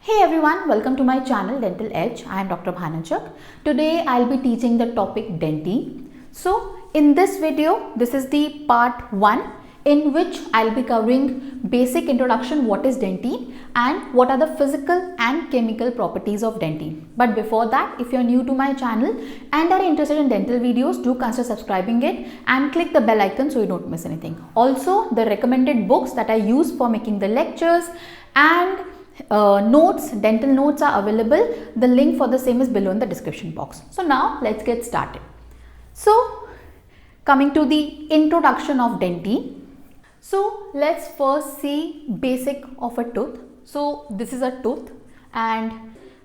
Hey everyone, welcome to my channel Dental Edge. I am Dr. Bhanachak. Today I'll be teaching the topic dentine. So in this video, this is the part 1 in which I'll be covering basic introduction, what is dentine and what are the physical and chemical properties of dentine. But before that, if you're new to my channel and are interested in dental videos, do consider subscribing it and click the bell icon so you don't miss anything. Also, the recommended books that I use for making the lectures and dental notes are available. The link for the same is below in the description box. So now let's get started. So coming to the introduction of dentine. So let's first see basic of a tooth. So this is a tooth and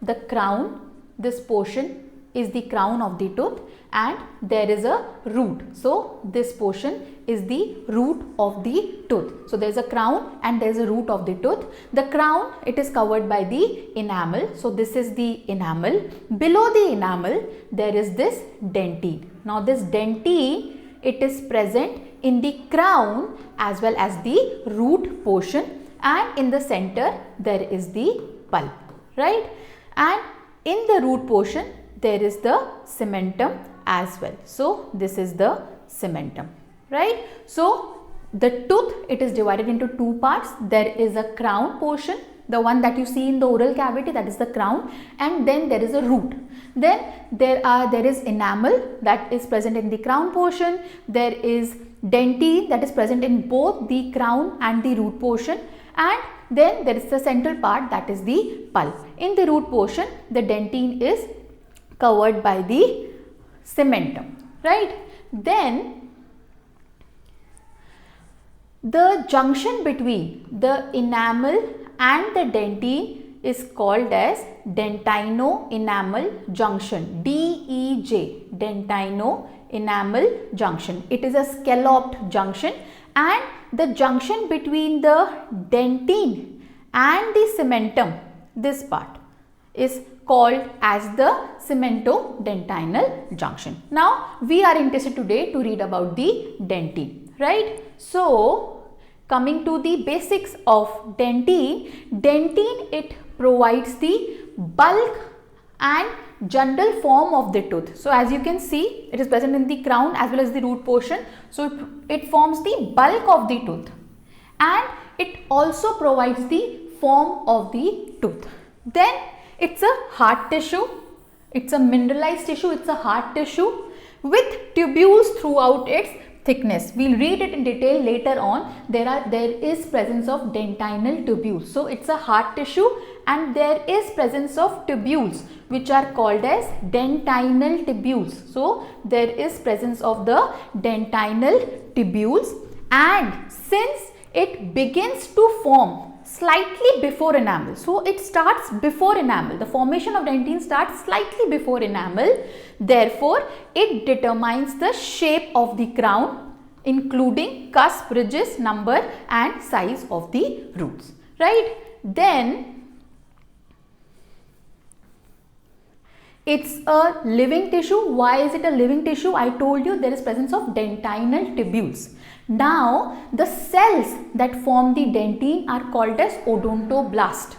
the crown, this portion is the crown of the tooth and there is a root. So this portion is the root of the tooth. So there is a crown and there is a root of the tooth. The crown, it is covered by the enamel. So this is the enamel. Below the enamel, there is this dentine. Now this dentine, it is present in the crown as well as the root portion, and in the center there is the pulp, right? And in the root portion there is the cementum as well. So this is the cementum, right? So the tooth, it is divided into two parts. There is a crown portion, the one that you see in the oral cavity, that is the crown, and then there is a root. Then there is enamel that is present in the crown portion. There is dentine that is present in both the crown and the root portion, and then there is the central part, that is the pulp. In the root portion, the dentine is covered by the cementum, right? Then the junction between the enamel and the dentine is called as dentino-enamel junction, DEJ, dentino-enamel junction. It is a scalloped junction, and the junction between the dentine and the cementum, this part, is called as the cemento-dentinal junction. Now we are interested today to read about the dentine, right? So coming to the basics of dentine, it provides the bulk and general form of the tooth. So as you can see, it is present in the crown as well as the root portion. So it forms the bulk of the tooth, and it also provides the form of the tooth. Then it's a hard tissue, it's a mineralized tissue, it's a hard tissue with tubules throughout its thickness. We'll read it in detail later on. There is presence of dentinal tubules. So it's a hard tissue and there is presence of tubules which are called as dentinal tubules. So there is presence of the dentinal tubules, and since it begins to form slightly before enamel, so it starts before enamel, the formation of dentine starts slightly before enamel, therefore it determines the shape of the crown, including cusp, ridges, number and size of the roots, right? Then it's a living tissue. Why is it a living tissue? I told you there is presence of dentinal tubules. Now the cells that form the dentine are called as odontoblast.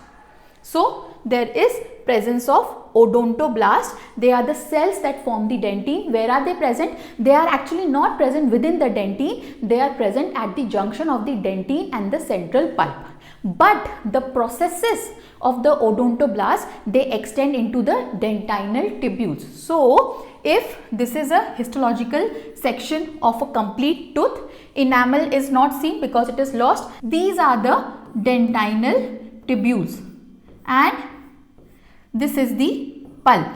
So there is presence of odontoblast. They are the cells that form the dentine. Where are they present? They are actually not present within the dentine. They are present at the junction of the dentine and the central pulp. But the processes of the odontoblast, they extend into the dentinal tubules. So if this is a histological section of a complete tooth, enamel is not seen because it is lost. These are the dentinal tubules and this is the pulp.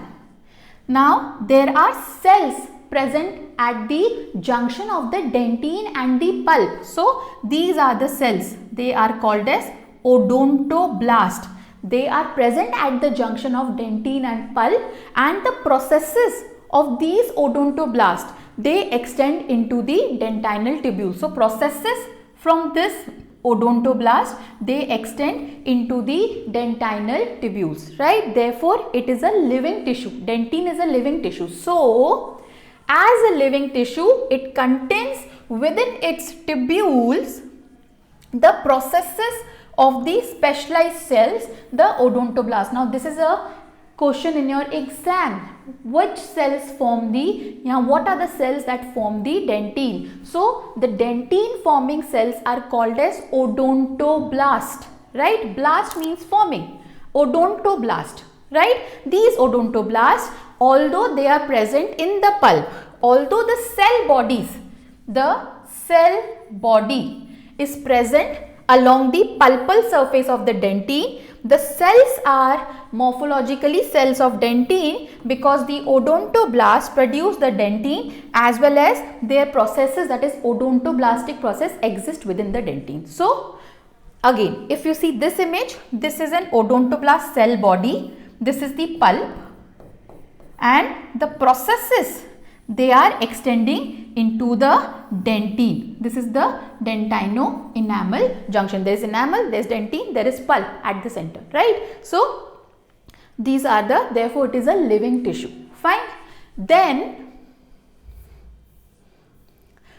Now there are cells present at the junction of the dentine and the pulp. So these are the cells. They are called as odontoblast. They are present at the junction of dentine and pulp, and the processes of these odontoblasts, they extend into the dentinal tubule. So processes from this odontoblast, they extend into the dentinal tubules, right? Therefore it is a living tissue. Dentine is a living tissue. So as a living tissue, it contains within its tubules the processes of the specialized cells, the odontoblast. Now this is a question in your exam. Which cells form the, what are the cells that form the dentine? So the dentine forming cells are called as odontoblast, right? Blast means forming, odontoblast, right? These odontoblasts, although they are present in the pulp, although the cell body is present along the pulpal surface of the dentine, the cells are morphologically cells of dentine because the odontoblasts produce the dentine as well as their processes, that is odontoblastic process, exist within the dentine. So again, if you see this image, this is an odontoblast cell body, this is the pulp, and the processes, they are extending into the dentine. This is the dentino-enamel junction. There is enamel, there is dentine, there is pulp at the center, right? So these are the, therefore it is a living tissue. Fine. Then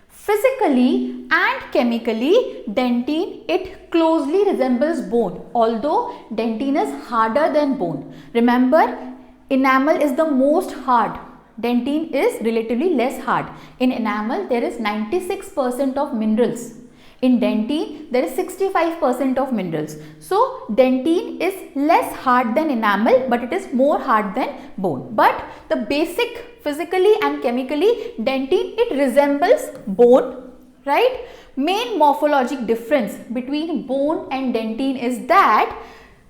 physically and chemically, dentine, it closely resembles bone, although dentine is harder than bone. Remember, enamel is the most hard, dentine is relatively less hard. In enamel, there is 96% of minerals. In dentine, there is 65% of minerals. So dentine is less hard than enamel, but it is more hard than bone. But the basic, physically and chemically, dentine, it resembles bone, right? Main morphologic difference between bone and dentine is that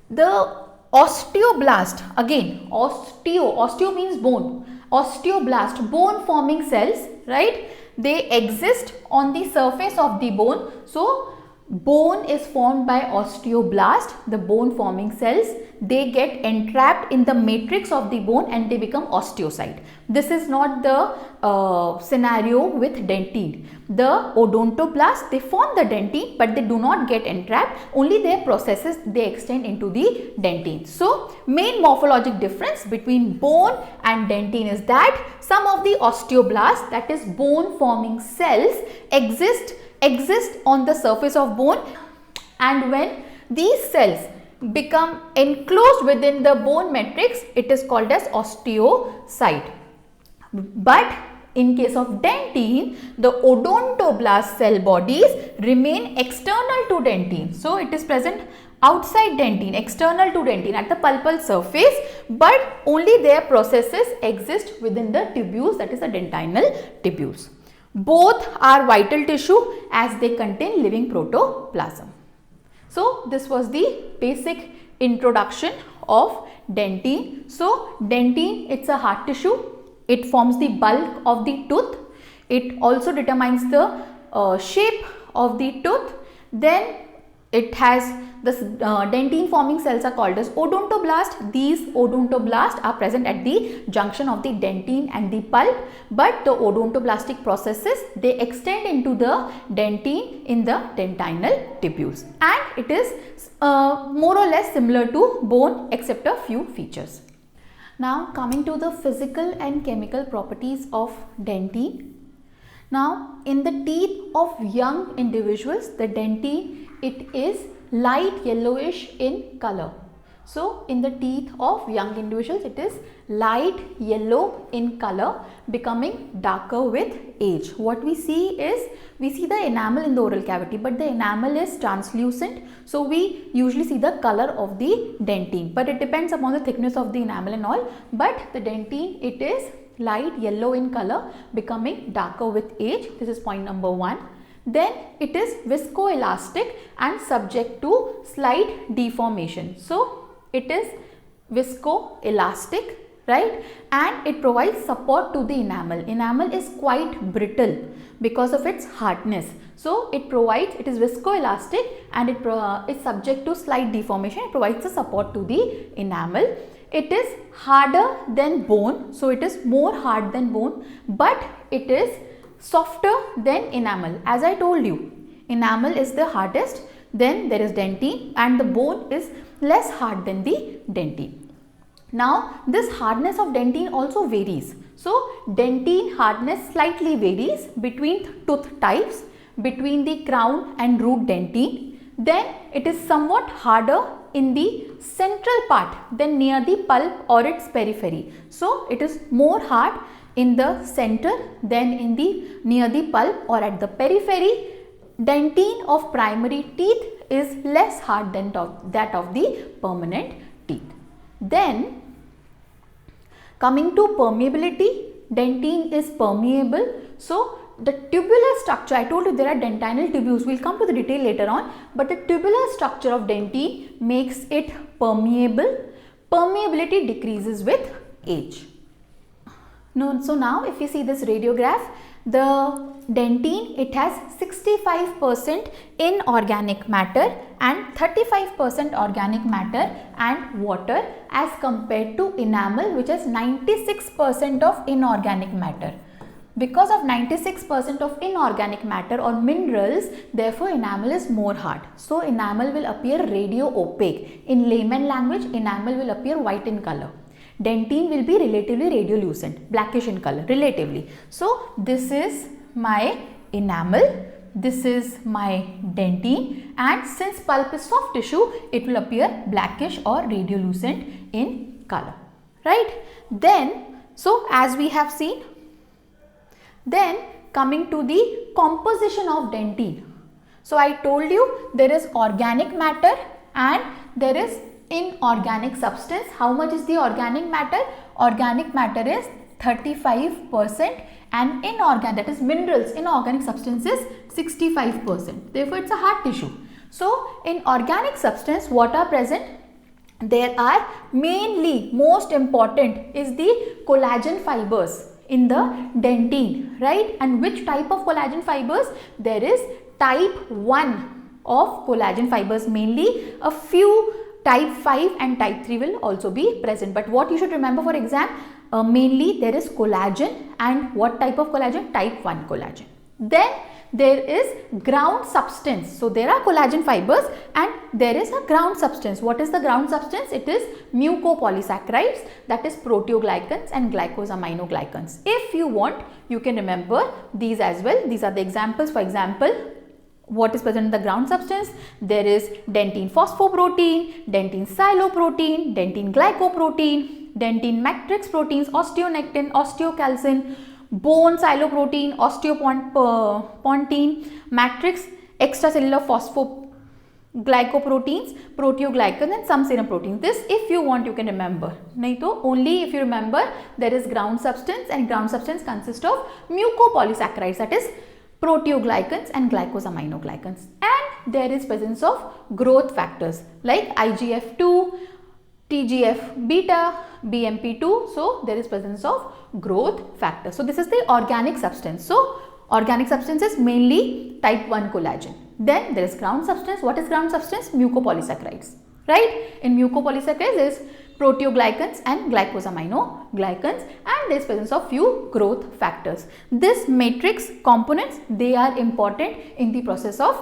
the osteoblast, again osteo means bone, osteoblast, bone forming cells, right? They exist on the surface of the bone. So bone is formed by osteoblast, the bone forming cells. They get entrapped in the matrix of the bone and they become osteocyte. This is not the scenario with dentine. The odontoblast, they form the dentine, but they do not get entrapped. Only their processes, they extend into the dentine. So main morphologic difference between bone and dentine is that some of the osteoblasts, that is bone forming cells, exist on the surface of bone, and when these cells become enclosed within the bone matrix, it is called as osteocyte. But in case of dentine, the odontoblast cell bodies remain external to dentine. So it is present outside dentine, external to dentine at the pulpal surface, but only their processes exist within the tubules, that is the dentinal tubules. Both are vital tissue as they contain living protoplasm. So this was the basic introduction of dentine. So dentine, it's a hard tissue. It forms the bulk of the tooth. It also determines the shape of the tooth. Then it has the dentine forming cells are called as odontoblast. These odontoblasts are present at the junction of the dentine and the pulp, but the odontoblastic processes, they extend into the dentine in the dentinal tubules, and it is more or less similar to bone except a few features. Now coming to the physical and chemical properties of dentine. Now in the teeth of young individuals, the dentine, it is light yellowish in color. So in the teeth of young individuals, it is light yellow in color, becoming darker with age. What we see is, we see the enamel in the oral cavity, but the enamel is translucent. So we usually see the color of the dentine, but it depends upon the thickness of the enamel and all. But the dentine, it is light yellow in color, becoming darker with age. This is point number 1. Then it is viscoelastic and subject to slight deformation. So it is viscoelastic, right? And it provides support to the enamel. Enamel is quite brittle because of its hardness. So it is viscoelastic and it is subject to slight deformation. It provides the support to the enamel. It is harder than bone. So it is more hard than bone, but it is softer than enamel. As I told you, enamel is the hardest, then there is dentine, and the bone is less hard than the dentine. Now this hardness of dentine also varies. So dentine hardness slightly varies between tooth types, between the crown and root dentine. then it is somewhat harder in the central part than near the pulp or its periphery. So it is more hard in the center than in the near the pulp or at the periphery. Dentine of primary teeth is less hard than that of the permanent teeth. Then coming to permeability, dentine is permeable. So the tubular structure, I told you there are dentinal tubules, we will come to the detail later on, but the tubular structure of dentine makes it permeable. Permeability decreases with age. So now if you see this radiograph, the dentine, it has 65% inorganic matter and 35% organic matter and water, as compared to enamel, which has 96% of inorganic matter. Because of 96% of inorganic matter or minerals, therefore enamel is more hard. So enamel will appear radio opaque. In layman language, enamel will appear white in color. Dentine will be relatively radiolucent, blackish in color, relatively. So this is my enamel, this is my dentine, and since pulp is soft tissue, it will appear blackish or radiolucent in color, right? Then, so as we have seen, then coming to the composition of dentine. So I told you there is organic matter and there is inorganic substance. How much is the organic matter? Organic matter is 35% and inorganic, that is minerals, inorganic substance is 65%. Therefore, it's a hard tissue. So, in organic substance, what are present? There are mainly, most important is the collagen fibers in the dentine, right? And which type of collagen fibers? There is type 1 of collagen fibers mainly. A few type 5 and type 3 will also be present. But what you should remember for exam, mainly there is collagen, and what type of collagen? Type 1 collagen. Then there is ground substance. So there are collagen fibers and there is a ground substance. What is the ground substance? It is mucopolysaccharides, that is proteoglycans and glycosaminoglycans. If you want, you can remember these as well. These are the examples. For example, what is present in the ground substance? There is dentine phosphoprotein, dentine sialoprotein, dentine glycoprotein, dentine matrix proteins, osteonectin, osteocalcin, bone sialoprotein, osteopontine, matrix, extracellular phosphoglycoproteins, proteoglycans and some serum proteins. This if you want you can remember. Nahi to only if you remember there is ground substance, and ground substance consists of mucopolysaccharides, that is proteoglycans and glycosaminoglycans, and there is presence of growth factors like IGF-2, TGF beta, BMP2. So there is presence of growth factor. So this is the organic substance. So organic substance is mainly type 1 collagen. Then there is ground substance. What is ground substance? Mucopolysaccharides, right? In mucopolysaccharides there is proteoglycans and glycosaminoglycans, and there is presence of few growth factors. This matrix components, they are important in the process of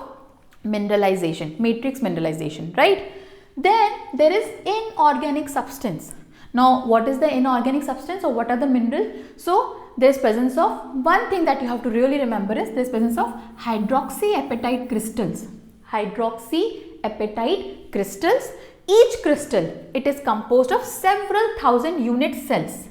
mineralization, matrix mineralization, right? Then there is inorganic substance. Now what is the inorganic substance, or what are the minerals? So there is presence of, one thing that you have to really remember is there is presence of hydroxyapatite crystals. Hydroxyapatite crystals. Each crystal, it is composed of several thousand unit cells.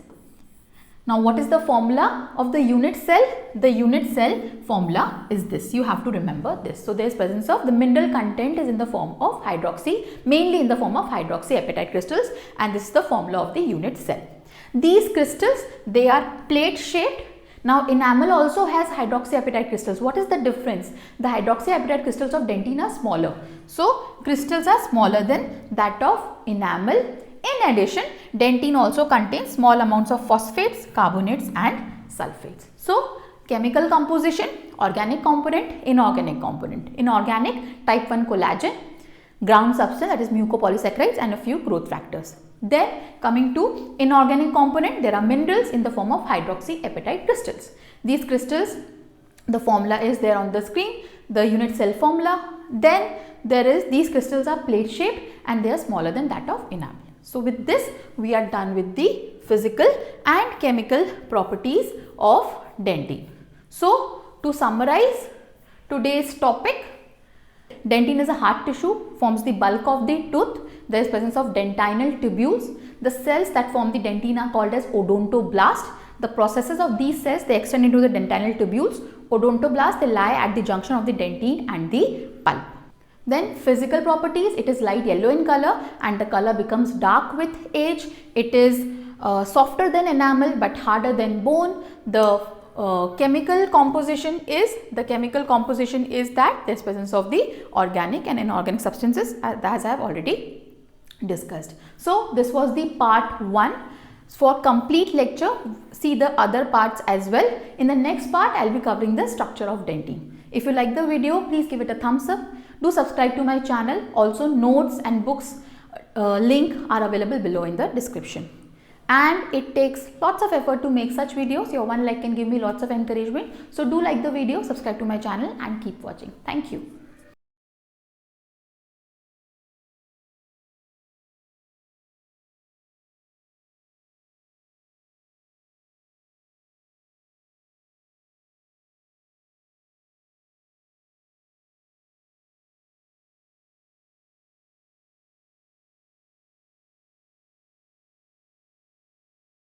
Now what is the formula of the unit cell? The unit cell formula is this. You have to remember this. So there is presence of, the mineral content is in the form of hydroxy, mainly in the form of hydroxyapatite crystals, and this is the formula of the unit cell. These crystals, they are plate shaped. Now enamel also has hydroxyapatite crystals. What is the difference? The hydroxyapatite crystals of dentine are smaller. So crystals are smaller than that of enamel. In addition, dentine also contains small amounts of phosphates, carbonates and sulfates. So chemical composition, organic component, inorganic component. Inorganic, type 1 collagen, ground substance, that is mucopolysaccharides, and a few growth factors. Then coming to inorganic component, there are minerals in the form of hydroxyapatite crystals. These crystals, the formula is there on the screen, the unit cell formula. Then there is, these crystals are plate shaped and they are smaller than that of enamel. So with this we are done with the physical and chemical properties of dentine. So to summarize today's topic, Dentine is a hard tissue, forms the bulk of the tooth. There is presence of dentinal tubules. The cells that form the dentine are called as odontoblast. The processes of these cells, they extend into the dentinal tubules. Odontoblast, they lie at the junction of the dentine and the pulp. Then physical properties, it is light yellow in color and the color becomes dark with age. It is softer than enamel but harder than bone. The chemical composition is that there is presence of the organic and inorganic substances, as I have already discussed. So this was the part 1. For complete lecture, see the other parts as well. In the next part, I will be covering the structure of dentine. If you like the video, please give it a thumbs up. Do subscribe to my channel. Also, notes and books link are available below in the description. And it takes lots of effort to make such videos. Your one like can give me lots of encouragement. So do like the video, subscribe to my channel and keep watching. Thank you.